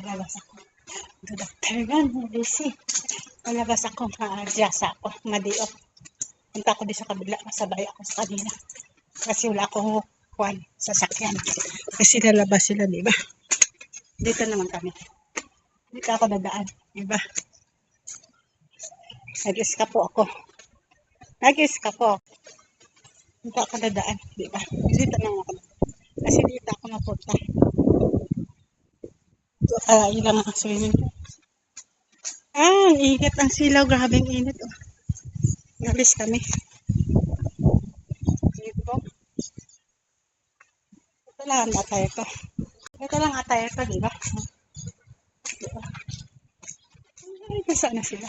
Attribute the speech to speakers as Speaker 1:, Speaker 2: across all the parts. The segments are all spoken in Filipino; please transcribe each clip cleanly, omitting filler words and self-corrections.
Speaker 1: Malabas ako. Good afternoon, busy. Malabas ako, maadyasa ako, madiok. Punta ako di sa kabila, masabay ako sa kanina. Kasi wala akong sasakyan. Kasi lalabas sila, di ba? Dito naman kami. Dito ako dadaan, di ba? Nag-iska po ako. Dito ako dadaan, di ba? Dito naman ako. Kasi dito ako napunta. Ilang swimming pool. Ang init ang silaw. Grabing init. Oh. Nalis kami. Dito. Ito lang ang atay ko. Ito lang atay ko, di ba? Diba? Ay, saan na sila?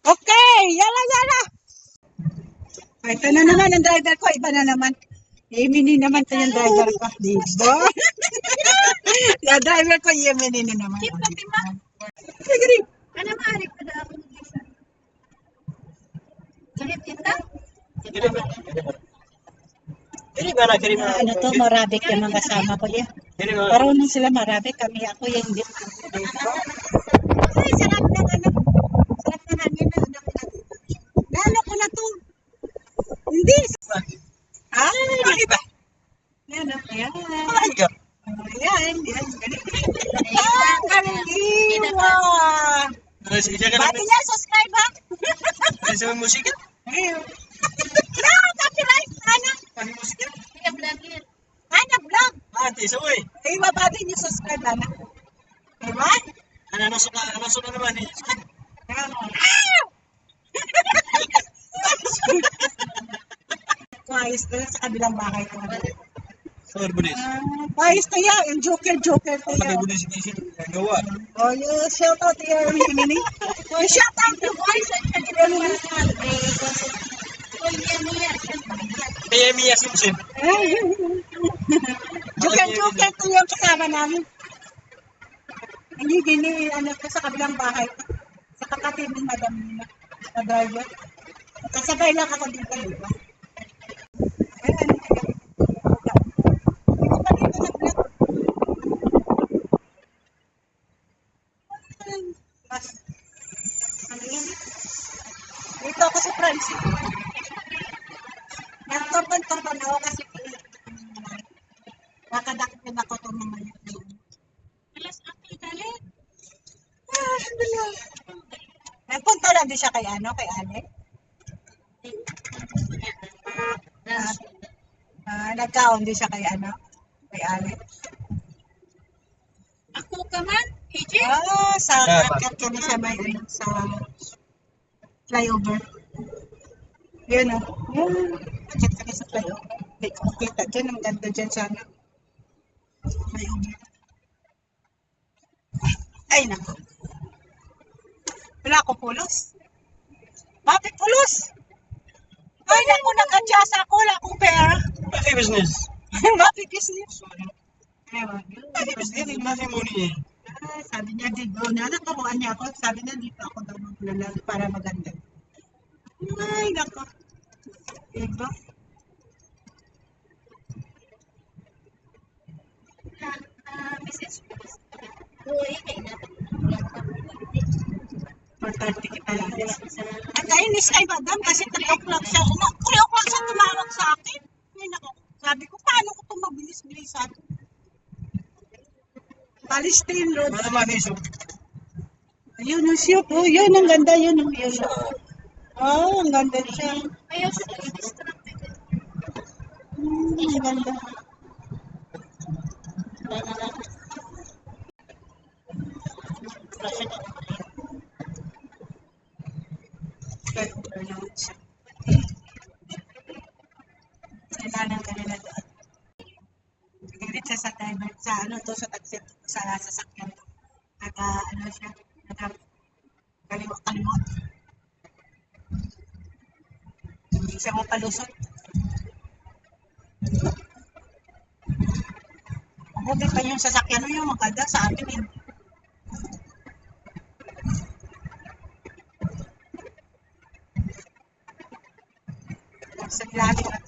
Speaker 1: Okay! Yala! Ito na naman ang driver ko. Iba na naman. Yemeni naman ito yung driver ko. Diba? Yung driver ko, Yemeni na naman. Keep na, Tima. Sige. Ano maaari pa na ako mag-isa? Kirim kita? Ano to, Marabik yung mga kasama ko yan. Marunong sila Marabik. Kami ako yung hindi. Ay, sarap ng ano. Sarap ng hangin na anak ko. Lalo ko na to. Hindi. Ay, iba. Yan, ayan. Ayan. Kaliwa. Bati niya, subscribe ha.
Speaker 2: Sa musik.
Speaker 1: Ayun. Copyright. Ano? Ano vlog?
Speaker 2: Ate, saway.
Speaker 1: Ay, mabati niyo subscribe ana. Diba?
Speaker 2: Ano na naman eh.
Speaker 1: Ayos to sa kabilang bahay ko.
Speaker 2: Sawar bunis.
Speaker 1: Ayos to yan. Yung joker to
Speaker 2: Pagkay
Speaker 1: yan.
Speaker 2: bunis si gawa.
Speaker 1: Oh, you shout out to your Yemeni. You shout out to boys and Yemeni.
Speaker 2: Kaya Mia Simpson.
Speaker 1: Joker to yung kasama namin. Hindi gini, ano ko sa kabilang bahay. Sa kapatid ni Madam Nina. Sa driver. Kasabay lang ako dito, di ba? Ayan. Dito pa dito nag-vlog. Mas. Ano yun? Dito ako sa Francis. Nagtorban-torban ako kasi nakadakit ako itong mga yun. Alas ako dalit. Alhamdulillah. Nagpunta lang din siya kay Ale. Nagkaon din siya kay Ale.
Speaker 3: Ako ka man, AJ?
Speaker 1: Sa akat kami sa may sa flyover. Yun o. Akat kami sa flyover. Kita dyan, ang ganda dyan sana. Flyover. Ay, naku. Wala ako pulos. Bakit pulos? Ay, naku, nagkadyasa ako. Wala akong pera.
Speaker 2: Bakit business?
Speaker 1: Bakit business? Ewan.
Speaker 2: Bakit business? Bakit money eh?
Speaker 1: Sabi niya, dito. Naturuan niya ako. Sabi niya, dito ako daw maglalaro para maganda. Ay, naku. Diba?
Speaker 3: Message ko. Uy, kay natin.
Speaker 1: 4:30 kita lang. At kainis kay Madam kasi 3 o'clock siya. 3 o'clock siya tumawag sa akin. Ay, naku. Sabi ko, paano ko ito mabilis-bilisan? Palestine Road.
Speaker 2: Ano naman iso?
Speaker 1: Ayun yung siyop. Oh, yun, ang ganda yun. Yun. Oh, ang ganda siya.
Speaker 3: Ayaw siya distracted.
Speaker 1: Ang ganda. Kailangan ka nila doon. Galit siya sa driver, sa sa taxi, sa sasakyan. Siya, kaliwa. Hindi siya mapalusot. Mabuti pa yung sasakyan yung maganda sa akin eh. Sa ilalim at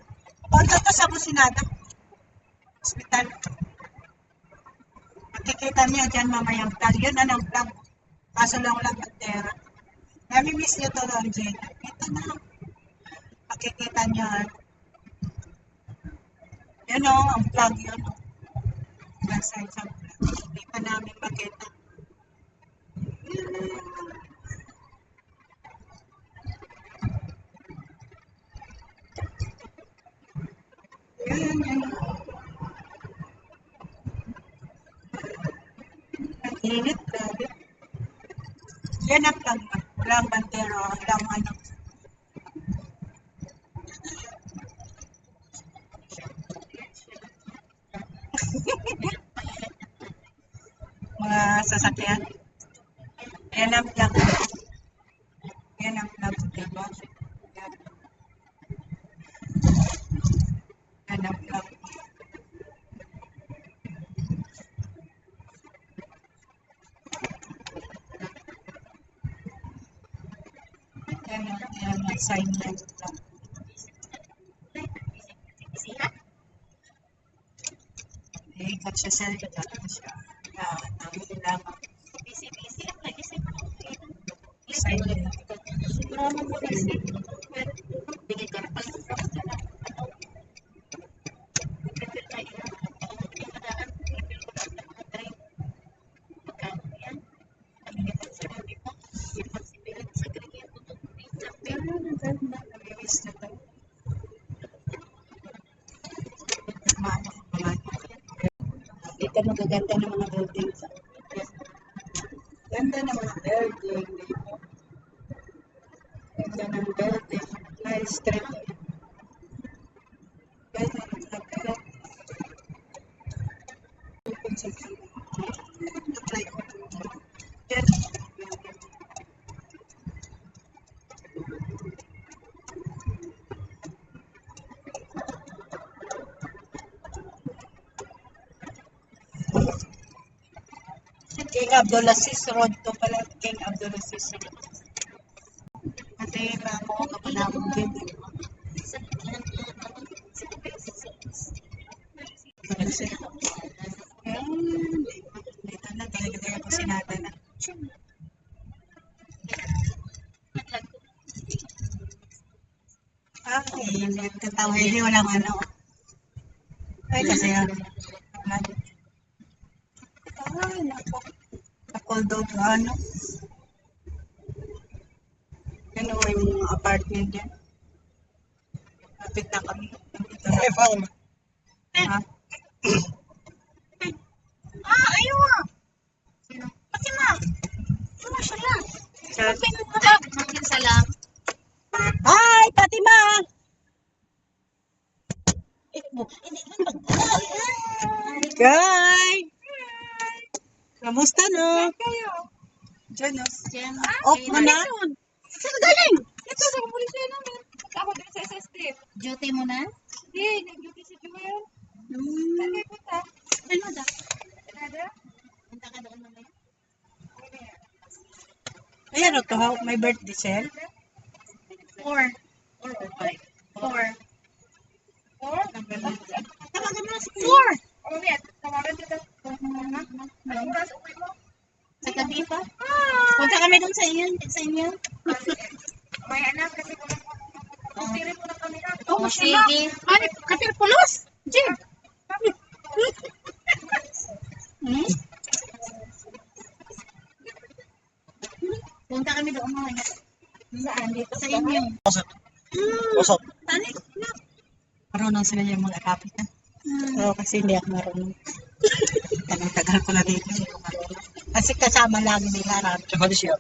Speaker 1: punta to sa Businada Hospital. niyo dyan mamayang vlog. Yun na ng vlog. Kaso lang lang bandera. Nami-miss niyo to lang, Jen. Ito na. Makikita niyo. Yun o, ang vlog yun. Nasa isang vlog. Hindi pa namin makita. Yan, yan. Ang init, grabe. Yan ang vlog. Walang bandera, walang ano. Mga sasakyan. Yan ang vlog. Yan ang vlog, diba? Yan. Yan ang vlog. Yan ang assignment lang. Eh, katsasal ka talaga siya. Yan, namin lamang.
Speaker 3: Busy-busy. Ang nag-isip ako.
Speaker 1: Assignment.
Speaker 3: Siguro mo nag-isip. Pero, bigay ka na pala.
Speaker 1: Namimiss na tayo. Maano ko pala. Dito magaganda ng mga buildings. Ganda ng mga building dito. Ganda ng building. Nice street. Ganda ng building. Yan. King Abdulaziz Road to pala. King Abdulaziz Road. Ate, ako kapanabog din. Dito na, talaga ko sinada na. Ay, katawa hindi walang ano. Ay, kasi ay, nako. Nakold out na ano. Yan o, yung mga apartment yan. Lapit na kami. Nandito na.
Speaker 2: Eh, found.
Speaker 1: Ha?
Speaker 3: Ayaw ah. Sino? Pati ma. Sino siya lang?
Speaker 1: Sa-
Speaker 3: Makin salam.
Speaker 1: Hi, Fatima! Guy! Kamusta no? Diyan no? Off mo na?
Speaker 3: Saan galing? Ito sa komunisya namin. Ako din sa SST. Duty mo na? Hindi, nag-duty si Joel. Saan kayo punta? Ano da? Canada? Punta ka doon mamaya?
Speaker 1: Ayan o to, may birthday sale.
Speaker 3: 4. 4 or 5? 4. 4?
Speaker 1: Tawagan mo na si
Speaker 3: 4! Ulit, tawagan kita. Anong oras uwi mo? Sa gabi pa? Punta kami doon sa inyo. Sa inyo. May anak kasi kumirin mo na kami na. Oh, sige. Ay, kapirpulos! Jim! Punta kami doon mga. Saan? Dito sa inyo.
Speaker 2: Wasap.
Speaker 3: Tanik na.
Speaker 1: Marunong sila yung mga kapit na. Oo, kasi hindi ako marunong. Tagal ko na dito. Hindi ako marunong. Kasi kasama lagi nila.
Speaker 2: Tsaka di siya.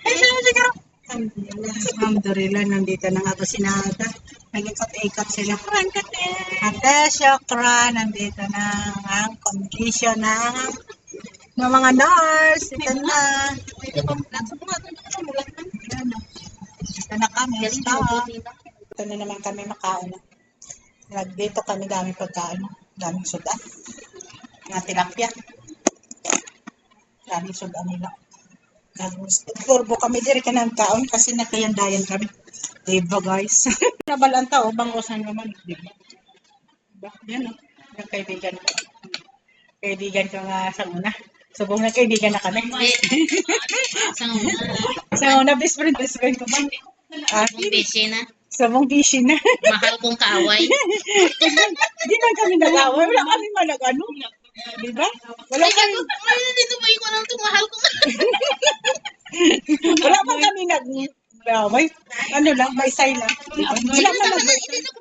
Speaker 1: Ay, siguro. Alhamdulillah, nandito na nga ba si Nada. Nag-ikot-ikot sila. Ate, syokran. Nandito na ang completion ng mga nurse. Ito na. Ito na kami. Ito na naman kami makaon. Dito kami daming pagkain. Daming suda. Mga tilapia. Daming suda nila. Turbo kami diri ka ng kaon kasi nakayandayan kami. Diba guys? Nabalanta o bangosan naman. Diba? Yan o. Yung kaibigan ko. Kaibigan ko nga sa una. Subong na kaibigan na kami.
Speaker 3: Isang una.
Speaker 1: Sa una, best friend ko ba? Ah,
Speaker 3: Busy na.
Speaker 1: subong busy na.
Speaker 3: Mahal kong kaaway.
Speaker 1: Di man kami nag-away. Wala kami manag-ano. Di ba? Wala
Speaker 3: Ay,
Speaker 1: kami,
Speaker 3: ay, dito ba ko nang tumahal ko?
Speaker 1: wala man kami nag-away. Ano lang, may say lang. Di ba? Wala man nag-away.
Speaker 3: Dito ko